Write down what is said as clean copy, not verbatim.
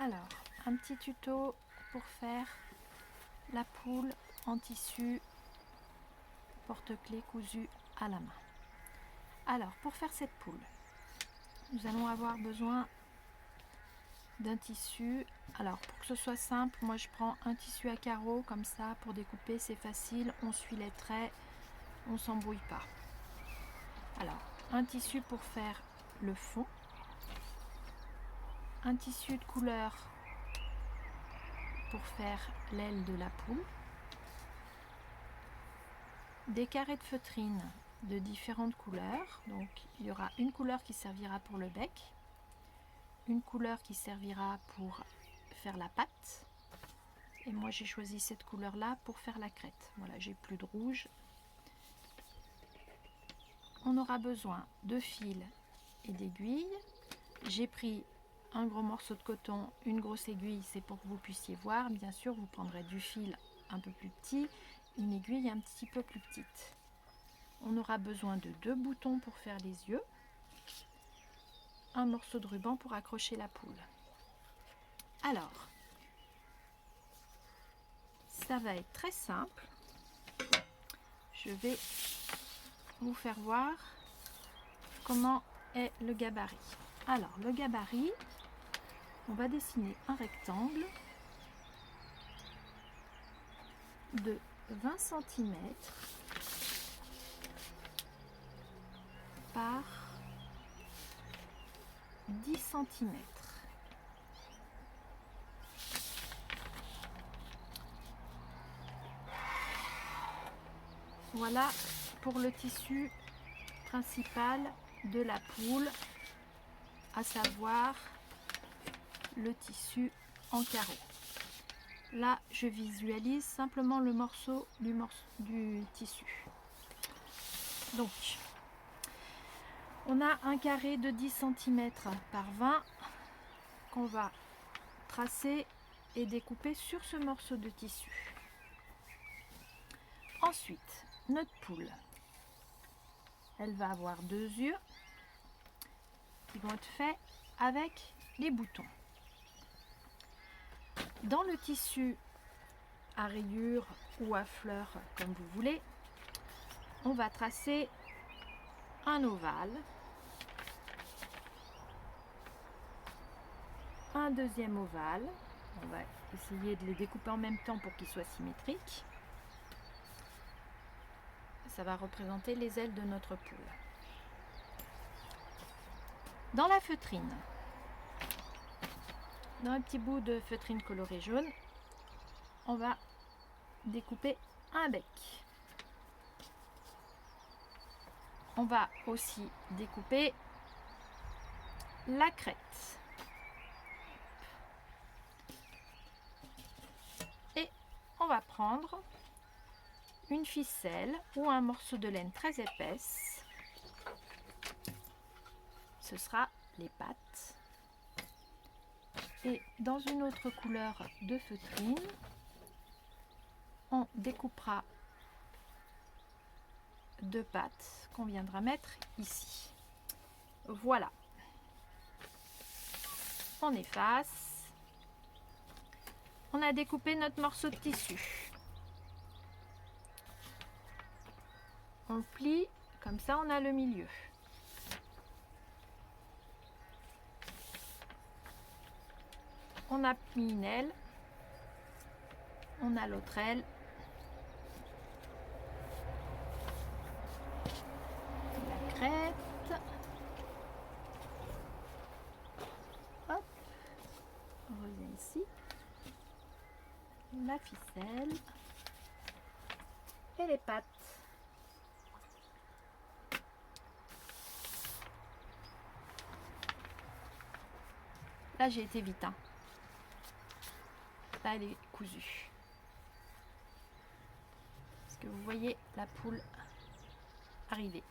Alors, un petit tuto pour faire la poule en tissu porte-clés cousu à la main. Alors, pour faire cette poule, nous allons avoir besoin d'un tissu. Alors, pour que ce soit simple, moi je prends un tissu à carreaux, comme ça, pour découper, c'est facile, on suit les traits, on s'embrouille pas. Alors, un tissu pour faire le fond, un tissu de couleur pour faire l'aile de la poule, des carrés de feutrine de différentes couleurs. Donc il y aura une couleur qui servira pour le bec, une couleur qui servira pour faire la patte, et moi j'ai choisi cette couleur là pour faire la crête. Voilà, j'ai plus de rouge. On aura besoin de fils et d'aiguilles. J'ai pris un gros morceau de coton, une grosse aiguille, c'est pour que vous puissiez voir. Bien sûr, vous prendrez du fil un peu plus petit, une aiguille un petit peu plus petite. On aura besoin de 2 boutons pour faire les yeux, un morceau de ruban pour accrocher la poule. Alors, ça va être très simple. Je vais vous faire voir comment est le gabarit. Alors, le gabarit, on va dessiner un rectangle de 20 cm par 10 cm. Voilà pour le tissu principal de la poule, à savoir le tissu en carreau. Là, je visualise simplement le morceau du tissu. Donc, on a un carré de 10 cm par 20 qu'on va tracer et découper sur ce morceau de tissu. Ensuite, notre poule, elle va avoir 2 yeux qui vont être faits avec les boutons. Dans le tissu à rayures ou à fleurs, comme vous voulez, on va tracer un ovale, un deuxième ovale. On va essayer de les découper en même temps pour qu'ils soient symétriques. Ça va représenter les ailes de notre poule. Dans la feutrine, dans un petit bout de feutrine colorée jaune, on va découper un bec. On va aussi découper la crête. Et on va prendre une ficelle ou un morceau de laine très épaisse. Ce sera les pattes. Et dans une autre couleur de feutrine, on découpera 2 pattes qu'on viendra mettre ici. Voilà. On efface. On a découpé notre morceau de tissu. On plie, comme ça on a le milieu. On a mis une aile, on a l'autre aile, la crête, hop, on revient ici, la ficelle et les pattes. Là j'ai été vite, hein. Là elle est cousue. Est-ce que vous voyez la poule arriver?